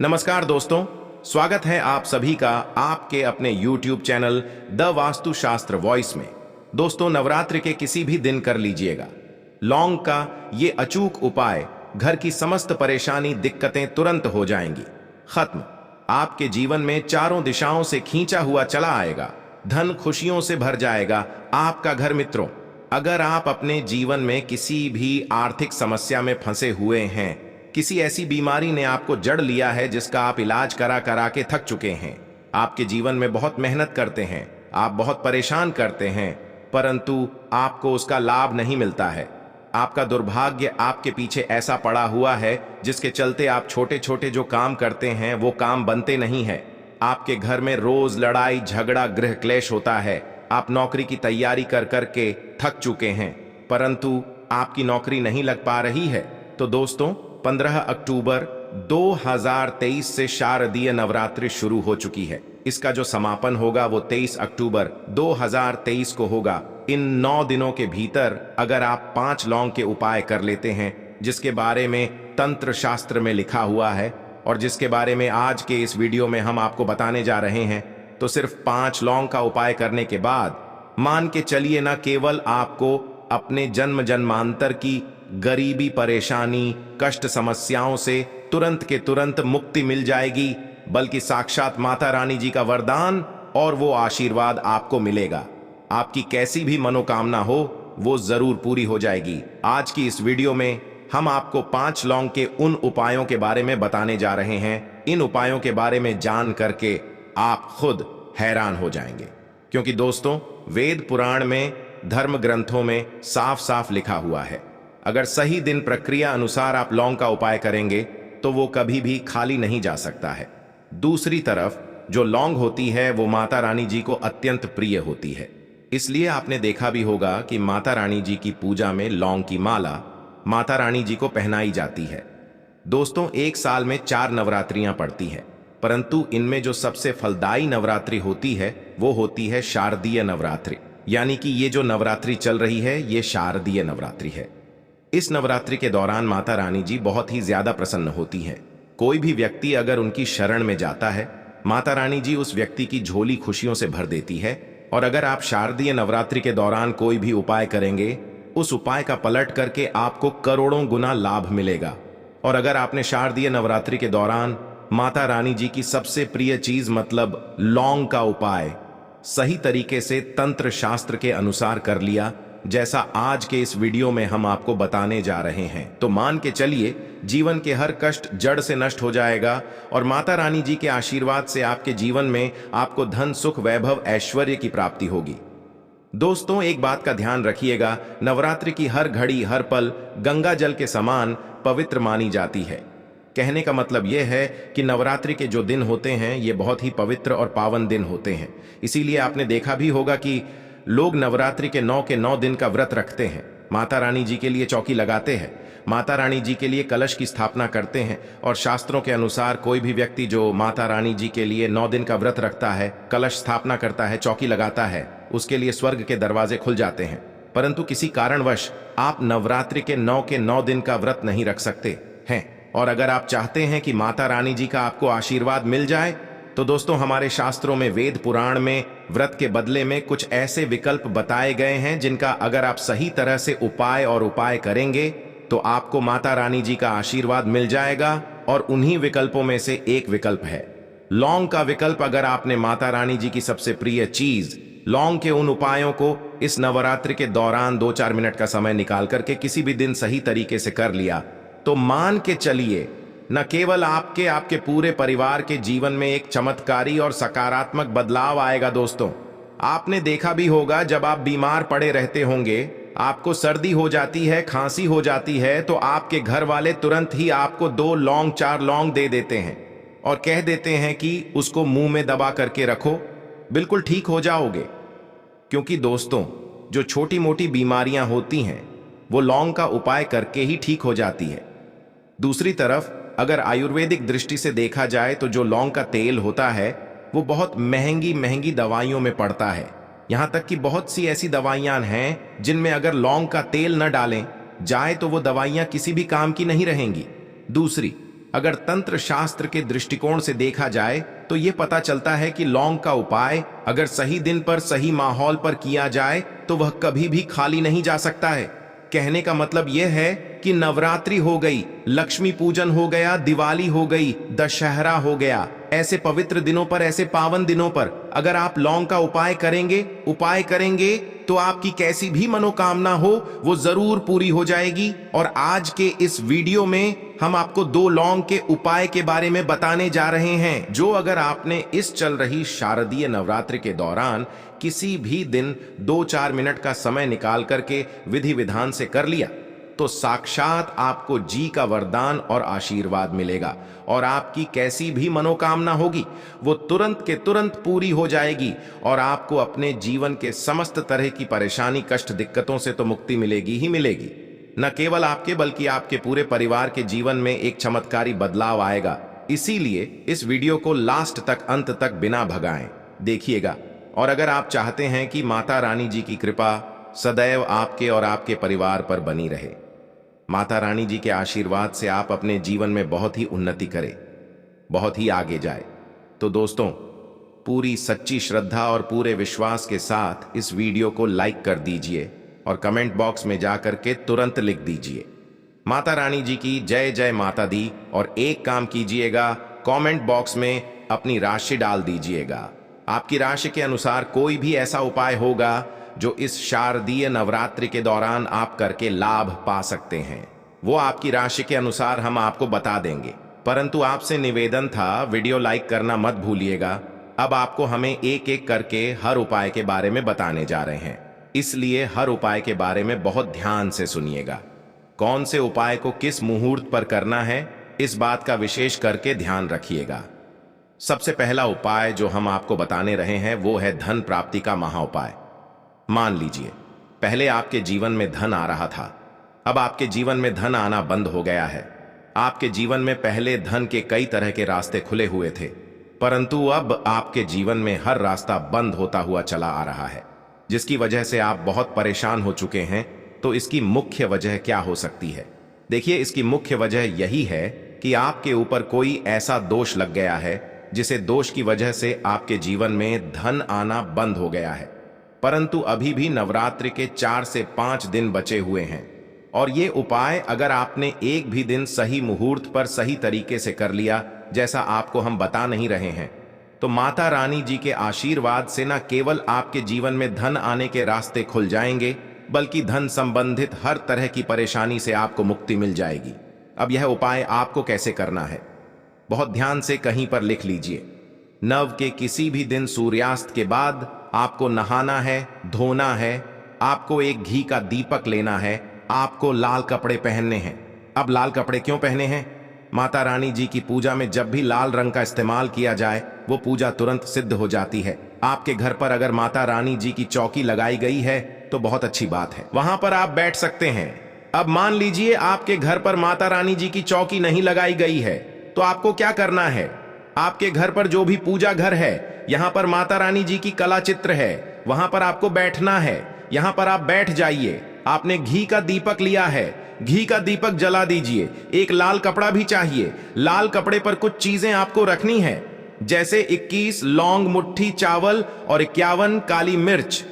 नमस्कार दोस्तों, स्वागत है आप सभी का आपके अपने YouTube चैनल द वास्तु शास्त्र वॉइस में। दोस्तों, नवरात्रि के किसी भी दिन कर लीजिएगा लौंग का ये अचूक उपाय, घर की समस्त परेशानी दिक्कतें तुरंत हो जाएंगी खत्म। आपके जीवन में चारों दिशाओं से खींचा हुआ चला आएगा, धन खुशियों से भर जाएगा आपका घर। मित्रों, अगर आप अपने जीवन में किसी भी आर्थिक समस्या में फंसे हुए हैं, किसी ऐसी बीमारी ने आपको जड़ लिया है जिसका आप इलाज करा करा के थक चुके हैं, आपके जीवन में बहुत मेहनत करते हैं, आप बहुत परेशान करते हैं, परंतु आपको उसका लाभ नहीं मिलता है। आपका दुर्भाग्य आपके पीछे ऐसा पड़ा हुआ है जिसके चलते आप छोटे छोटे जो काम करते हैं वो काम बनते नहीं है। आपके घर में रोज लड़ाई झगड़ा गृह क्लेश होता है। आप नौकरी की तैयारी कर करके थक चुके हैं, परंतु आपकी नौकरी नहीं लग पा रही है। तो दोस्तों, 15 अक्टूबर 2023 से शारदीय नवरात्रि शुरू हो चुकी है। इसका जो समापन होगा वो 23 अक्टूबर 2023 को होगा। इन 9 दिनों के भीतर अगर आप 5 लौंग के उपाय कर लेते हैं, जिसके बारे में तंत्र शास्त्र में लिखा हुआ है और जिसके बारे में आज के इस वीडियो में हम आपको बताने जा रहे हैं, तो सिर्फ 5 लौंग का उपाय करने के बाद मान के चलिए, न केवल आपको अपने जन्म जन्मांतर की गरीबी परेशानी कष्ट समस्याओं से तुरंत के तुरंत मुक्ति मिल जाएगी, बल्कि साक्षात माता रानी जी का वरदान और वो आशीर्वाद आपको मिलेगा। आपकी कैसी भी मनोकामना हो वो जरूर पूरी हो जाएगी। आज की इस वीडियो में हम आपको 5 लौंग के उन उपायों के बारे में बताने जा रहे हैं। इन उपायों के बारे में जान करके आप खुद हैरान हो जाएंगे, क्योंकि दोस्तों, वेद पुराण में धर्म ग्रंथों में साफ साफ लिखा हुआ है, अगर सही दिन प्रक्रिया अनुसार आप लौंग का उपाय करेंगे तो वो कभी भी खाली नहीं जा सकता है। दूसरी तरफ जो लौंग होती है वो माता रानी जी को अत्यंत प्रिय होती है, इसलिए आपने देखा भी होगा कि माता रानी जी की पूजा में लौंग की माला माता रानी जी को पहनाई जाती है। दोस्तों, एक साल में 4 नवरात्रियां पड़ती हैं, परंतु इनमें जो सबसे फलदायी नवरात्रि होती है वो होती है शारदीय नवरात्रि। यानी कि ये जो नवरात्रि चल रही है ये शारदीय नवरात्रि है। इस नवरात्रि के दौरान माता रानी जी बहुत ही ज्यादा प्रसन्न होती हैं। कोई भी व्यक्ति अगर उनकी शरण में जाता है, माता रानी जी उस व्यक्ति की झोली खुशियों से भर देती है। और अगर आप शारदीय नवरात्रि के दौरान कोई भी उपाय करेंगे, उस उपाय का पलट करके आपको करोड़ों गुना लाभ मिलेगा। और अगर आपने शारदीय नवरात्रि के दौरान माता रानी जी की सबसे प्रिय चीज मतलब लौंग का उपाय सही तरीके से तंत्र शास्त्र के अनुसार कर लिया, जैसा आज के इस वीडियो में हम आपको बताने जा रहे हैं, तो मान के चलिए जीवन के हर कष्ट जड़ से नष्ट हो जाएगा और माता रानी जी के आशीर्वाद से आपके जीवन में आपको धन सुख वैभव ऐश्वर्य की प्राप्ति होगी। दोस्तों, एक बात का ध्यान रखिएगा, नवरात्रि की हर घड़ी हर पल गंगा जल के समान पवित्र मानी जाती है। कहने का मतलब यह है कि नवरात्रि के जो दिन होते हैं ये बहुत ही पवित्र और पावन दिन होते हैं। इसीलिए आपने देखा भी होगा कि लोग नवरात्रि के 9 दिन का व्रत रखते हैं, माता रानी जी के लिए चौकी लगाते हैं, माता रानी जी के लिए कलश की स्थापना करते हैं। और शास्त्रों के अनुसार कोई भी व्यक्ति जो माता रानी जी के लिए 9 दिन का व्रत रखता है, कलश स्थापना करता है, चौकी लगाता है, उसके लिए स्वर्ग के दरवाजे खुल जाते हैं। परंतु किसी कारणवश आप नवरात्रि के 9 दिन का व्रत नहीं रख सकते हैं, और अगर आप चाहते हैं कि माता रानी जी का आपको आशीर्वाद मिल जाए, तो दोस्तों, हमारे शास्त्रों में वेद पुराण में व्रत के बदले में कुछ ऐसे विकल्प बताए गए हैं जिनका अगर आप सही तरह से उपाय करेंगे तो आपको माता रानी जी का आशीर्वाद मिल जाएगा। और उन्हीं विकल्पों में से एक विकल्प है लौंग का विकल्प। अगर आपने माता रानी जी की सबसे प्रिय चीज लौंग के उन उपायों को इस नवरात्रि के दौरान 2-4 मिनट का समय निकाल करके किसी भी दिन सही तरीके से कर लिया, तो मान के चलिए न केवल आपके पूरे परिवार के जीवन में एक चमत्कारी और सकारात्मक बदलाव आएगा। दोस्तों, आपने देखा भी होगा जब आप बीमार पड़े रहते होंगे, आपको सर्दी हो जाती है, खांसी हो जाती है, तो आपके घर वाले तुरंत ही आपको 2 लौंग 4 लौंग दे देते हैं और कह देते हैं कि उसको मुंह में दबा करके रखो, बिल्कुल ठीक हो जाओगे। क्योंकि दोस्तों, जो छोटी मोटी बीमारियां होती हैं वो लौंग का उपाय करके ही ठीक हो जाती है। दूसरी तरफ अगर आयुर्वेदिक दृष्टि से देखा जाए तो जो लौंग का तेल होता है वो बहुत महंगी दवाइयों में पड़ता है। यहां तक कि बहुत सी ऐसी दवाइयां हैं जिनमें अगर लौंग का तेल न डालें जाए तो वो दवाइयां किसी भी काम की नहीं रहेंगी। दूसरी, अगर तंत्र शास्त्र के दृष्टिकोण से देखा जाए तो ये पता चलता है कि लौंग का उपाय अगर सही दिन पर सही माहौल पर किया जाए तो वह कभी भी खाली नहीं जा सकता है। कहने का मतलब यह है कि नवरात्रि हो गई, लक्ष्मी पूजन हो गया, दिवाली हो गई, दशहरा हो गया, ऐसे पवित्र दिनों पर, ऐसे पावन दिनों पर अगर आप लौंग का उपाय करेंगे तो आपकी कैसी भी मनोकामना हो वो जरूर पूरी हो जाएगी। और आज के इस वीडियो में हम आपको 2 लौंग के उपाय के बारे में बताने जा रहे हैं, जो अगर आपने इस चल रही शारदीय नवरात्रि के दौरान किसी भी दिन 2-4 मिनट का समय निकाल करके विधि विधान से कर लिया तो साक्षात आपको जी का वरदान और आशीर्वाद मिलेगा और आपकी कैसी भी मनोकामना होगी वो तुरंत के तुरंत पूरी हो जाएगी और आपको अपने जीवन के समस्त तरह की परेशानी, कष्ट, दिक्कतों से तो मुक्ति मिलेगी ही मिलेगी। न केवल आपके बल्कि आपके पूरे परिवार के जीवन में एक चमत्कारी बदलाव आएगा। इसीलिए इस वीडियो को लास्ट तक, अंत तक बिना भगाएं देखिएगा। और अगर आप चाहते हैं कि माता रानी जी की कृपा सदैव आपके और आपके परिवार पर बनी रहे, माता रानी जी के आशीर्वाद से आप अपने जीवन में बहुत ही उन्नति करें, बहुत ही आगे जाए, तो दोस्तों पूरी सच्ची श्रद्धा और पूरे विश्वास के साथ इस वीडियो को लाइक कर दीजिए और कमेंट बॉक्स में जाकर के तुरंत लिख दीजिए माता रानी जी की जय जय माता दी। और एक काम कीजिएगा, कमेंट बॉक्स में अपनी राशि डाल दीजिएगा। आपकी राशि के अनुसार कोई भी ऐसा उपाय होगा जो इस शारदीय नवरात्रि के दौरान आप करके लाभ पा सकते हैं, वो आपकी राशि के अनुसार हम आपको बता देंगे। परंतु आपसे निवेदन था, वीडियो लाइक करना मत भूलिएगा। अब आपको हमें एक एक करके हर उपाय के बारे में बताने जा रहे हैं, इसलिए हर उपाय के बारे में बहुत ध्यान से सुनिएगा। कौन से उपाय को किस मुहूर्त पर करना है, इस बात का विशेष करके ध्यान रखिएगा। सबसे पहला उपाय जो हम आपको बताने रहे हैं वो है धन प्राप्ति का महाउपाय। मान लीजिए पहले आपके जीवन में धन आ रहा था, अब आपके जीवन में धन आना बंद हो गया है। आपके जीवन में पहले धन के कई तरह के रास्ते खुले हुए थे, परंतु अब आपके जीवन में हर रास्ता बंद होता हुआ चला आ रहा है, जिसकी वजह से आप बहुत परेशान हो चुके हैं। तो इसकी मुख्य वजह क्या हो सकती है? देखिए, इसकी मुख्य वजह यही है कि आपके ऊपर कोई ऐसा दोष लग गया है जिसे दोष की वजह से आपके जीवन में धन आना बंद हो गया है। परंतु अभी भी नवरात्रि के 4 से 5 दिन बचे हुए हैं और ये उपाय अगर आपने एक भी दिन सही मुहूर्त पर सही तरीके से कर लिया, जैसा आपको हम बता नहीं रहे हैं, तो माता रानी जी के आशीर्वाद से न केवल आपके जीवन में धन आने के रास्ते खुल जाएंगे, बल्कि धन संबंधित हर तरह की परेशानी से आपको मुक्ति मिल जाएगी। अब यह उपाय आपको कैसे करना है, बहुत ध्यान से कहीं पर लिख लीजिए। नव के किसी भी दिन सूर्यास्त के बाद आपको नहाना है, धोना है, आपको एक घी का दीपक लेना है, आपको लाल कपड़े पहनने हैं। अब लाल कपड़े क्यों पहने हैं? माता रानी जी की पूजा में जब भी लाल रंग का इस्तेमाल किया जाए वो पूजा तुरंत सिद्ध हो जाती है। आपके घर पर अगर माता रानी जी की चौकी लगाई गई है तो बहुत अच्छी बात है, वहां पर आप बैठ सकते हैं। अब मान लीजिए आपके घर पर माता रानी जी की चौकी नहीं लगाई गई है, तो आपको क्या करना है? आपके घर पर जो भी पूजा घर है, यहां पर माता रानी जी की कला चित्र है, वहां पर आपको बैठना है। यहां पर आप बैठ जाइए। आपने घी का दीपक लिया है, घी का दीपक जला दीजिए। एक लाल कपड़ा भी चाहिए। लाल कपड़े पर कुछ चीजें आपको रखनी है, जैसे 21 लौंग मुट्ठी चावल और 51 काली मिर्च।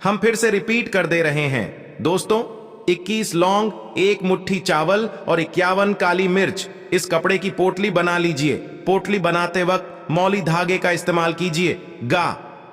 हम फिर से रिपीट कर दे रहे हैं दोस्तों, 21 लौंग, 1 मुट्ठी चावल और 51 काली मिर्च। इस कपड़े की पोटली बना लीजिए। पोटली बनाते वक्त मौली धागे का इस्तेमाल कीजिए।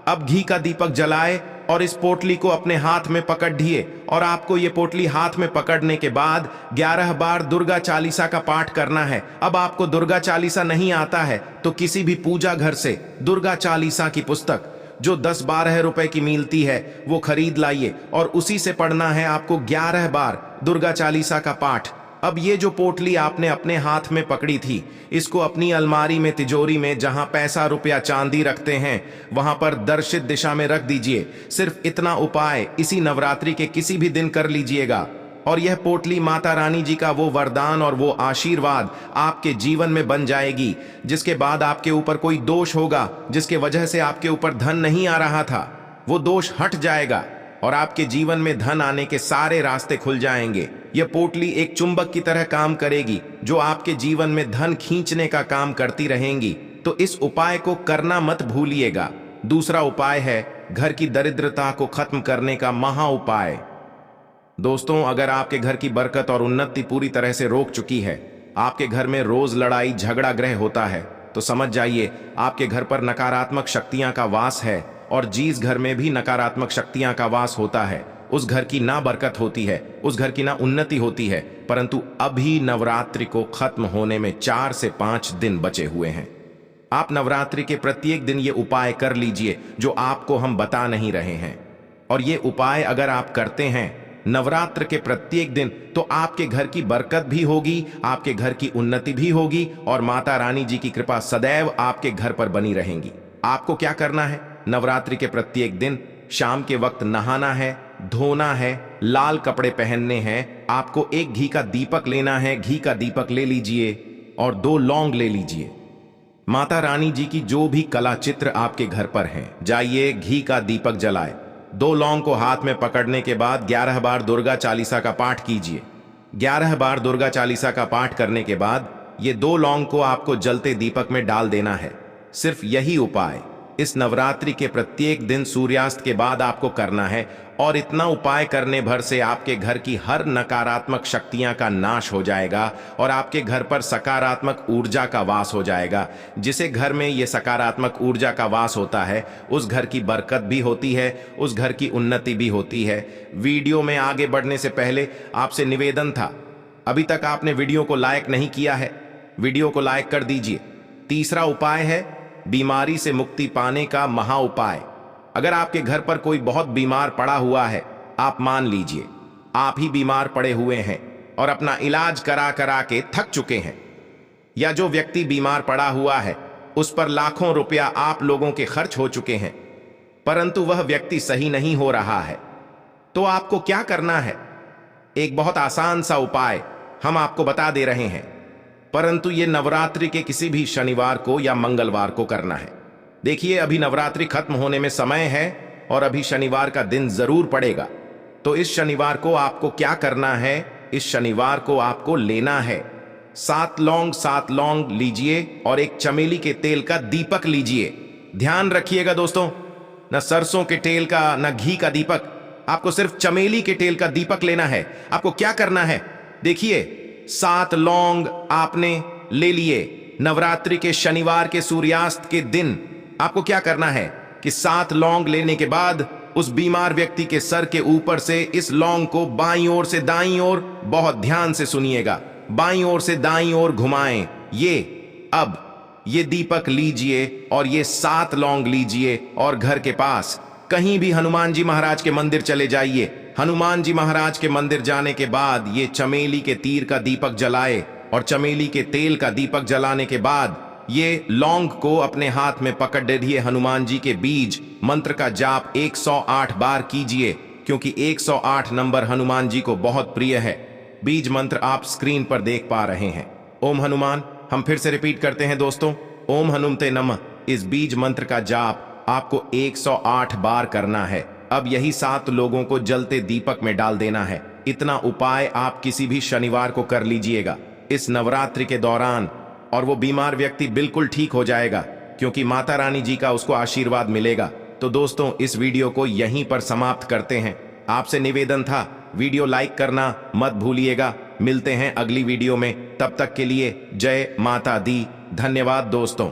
अब घी का दीपक जलाए और इस पोटली को अपने हाथ में पकड़िए और आपको ये पोटली हाथ में पकड़ने के बाद 11 बार दुर्गा चालीसा का पाठ करना है। अब आपको दुर्गा चालीसा नहीं आता है तो किसी भी पूजा घर से दुर्गा चालीसा की पुस्तक जो 10-12 रुपए की मिलती है वो खरीद लाइए और उसी से पढ़ना है आपको 11 बार दुर्गा चालीसा का पाठ। अब ये जो पोटली आपने अपने हाथ में पकड़ी थी, इसको अपनी अलमारी में, तिजोरी में, जहां पैसा, रुपया, चांदी रखते हैं, वहां पर दर्शित दिशा में रख दीजिए। सिर्फ इतना उपाय इसी नवरात्रि के किसी भी दिन कर लीजिएगा और यह पोटली माता रानी जी का वो वरदान और वो आशीर्वाद आपके जीवन में बन जाएगी, जिसके बाद आपके ऊपर कोई दोष होगा जिसके वजह से आपके ऊपर धन नहीं आ रहा था, वो दोष हट जाएगा और आपके जीवन में धन आने के सारे रास्ते खुल जाएंगे। यह पोटली एक चुंबक की तरह काम करेगी जो आपके जीवन में धन खींचने का काम करती रहेंगी। तो इस उपाय को करना मत भूलिएगा। दूसरा उपाय है घर की दरिद्रता को खत्म करने का महा उपाय। दोस्तों, अगर आपके घर की बरकत और उन्नति पूरी तरह से रोक चुकी है, आपके घर में रोज लड़ाई झगड़ा ग्रह होता है, तो समझ जाइए आपके घर पर नकारात्मक शक्तियां का वास है। और जिस घर में भी नकारात्मक शक्तियां का वास होता है उस घर की ना बरकत होती है, उस घर की ना उन्नति होती है। परंतु अभी नवरात्रि को खत्म होने में 4 से 5 दिन बचे हुए हैं। आप नवरात्रि के प्रत्येक दिन ये उपाय कर लीजिए जो आपको हम बता नहीं रहे हैं। और ये उपाय अगर आप करते हैं नवरात्र के प्रत्येक दिन, तो आपके घर की बरकत भी होगी, आपके घर की उन्नति भी होगी और माता रानी जी की कृपा सदैव आपके घर पर बनी रहेंगी। आपको क्या करना है? नवरात्रि के प्रत्येक दिन शाम के वक्त नहाना है, धोना है, लाल कपड़े पहनने हैं, आपको एक घी का दीपक लेना है, घी का दीपक ले लीजिए और 2 लौंग ले लीजिए। माता रानी जी की जो भी कला चित्र आपके घर पर हैं, जाइए घी का दीपक जलाए। 2 लौंग को हाथ में पकड़ने के बाद 11 बार दुर्गा चालीसा का पाठ कीजिए। 11 बार दुर्गा चालीसा का पाठ करने के बाद ये 2 लौंग को आपको जलते दीपक में डाल देना है। सिर्फ यही उपाय इस नवरात्रि के प्रत्येक दिन सूर्यास्त के बाद आपको करना है। और इतना उपाय करने भर से आपके घर की हर नकारात्मक शक्तियां का नाश हो जाएगा और आपके घर पर सकारात्मक ऊर्जा का वास हो जाएगा। जिसे घर में ये सकारात्मक ऊर्जा का वास होता है उस घर की बरकत भी होती है, उस घर की उन्नति भी होती है। वीडियो में आगे बढ़ने से पहले आपसे निवेदन था, अभी तक आपने वीडियो को लाइक नहीं किया है, वीडियो को लाइक कर दीजिए। तीसरा उपाय है बीमारी से मुक्ति पाने का महा उपाय। अगर आपके घर पर कोई बहुत बीमार पड़ा हुआ है, आप मान लीजिए आप ही बीमार पड़े हुए हैं और अपना इलाज करा करा के थक चुके हैं, या जो व्यक्ति बीमार पड़ा हुआ है उस पर लाखों रुपया आप लोगों के खर्च हो चुके हैं, परंतु वह व्यक्ति सही नहीं हो रहा है, तो आपको क्या करना है? एक बहुत आसान सा उपाय हम आपको बता दे रहे हैं, परंतु ये नवरात्रि के किसी भी शनिवार को या मंगलवार को करना है। देखिए, अभी नवरात्रि खत्म होने में समय है और अभी शनिवार का दिन जरूर पड़ेगा। तो इस शनिवार को आपको क्या करना है? इस शनिवार को आपको लेना है 7 लौंग लीजिए और एक चमेली के तेल का दीपक लीजिए। ध्यान रखिएगा दोस्तों, न सरसों के तेल का न घी का दीपक, आपको सिर्फ चमेली के तेल का दीपक लेना है। आपको क्या करना है? देखिए, 7 लौंग आपने ले लिए। नवरात्रि के शनिवार के सूर्यास्त के दिन आपको क्या करना है कि 7 लौंग लेने के बाद उस बीमार व्यक्ति के सर के ऊपर से इस लौंग को बाईं ओर से दाईं ओर, बहुत ध्यान से सुनिएगा, बाईं ओर से दाईं ओर घुमाएं। अब ये दीपक लीजिए और ये 7 लौंग लीजिए और घर के पास कहीं भी हनुमान जी महाराज के मंदिर चले जाइए। हनुमान जी महाराज के मंदिर जाने के बाद ये चमेली के तीर का दीपक जलाए और चमेली के तेल का दीपक जलाने के बाद ये लौंग को अपने हाथ में पकड़ रखिए। हनुमान जी के बीज मंत्र का जाप 108 बार कीजिए, क्योंकि 108 नंबर हनुमान जी को बहुत प्रिय है। बीज मंत्र आप स्क्रीन पर देख पा रहे हैं। ओम हनुमान, हम फिर से रिपीट करते हैं दोस्तों, ओम हनुमते नमः। इस बीज मंत्र का जाप आपको 108 बार करना है। अब यही 7 लोगों को जलते दीपक में डाल देना है। इतना उपाय आप किसी भी शनिवार को कर लीजिएगा इस नवरात्रि के दौरान, और वो बीमार व्यक्ति बिल्कुल ठीक हो जाएगा, क्योंकि माता रानी जी का उसको आशीर्वाद मिलेगा। तो दोस्तों, इस वीडियो को यहीं पर समाप्त करते हैं। आपसे निवेदन था, वीडियो लाइक करना मत भूलिएगा। मिलते हैं अगली वीडियो में, तब तक के लिए जय माता दी। धन्यवाद दोस्तों।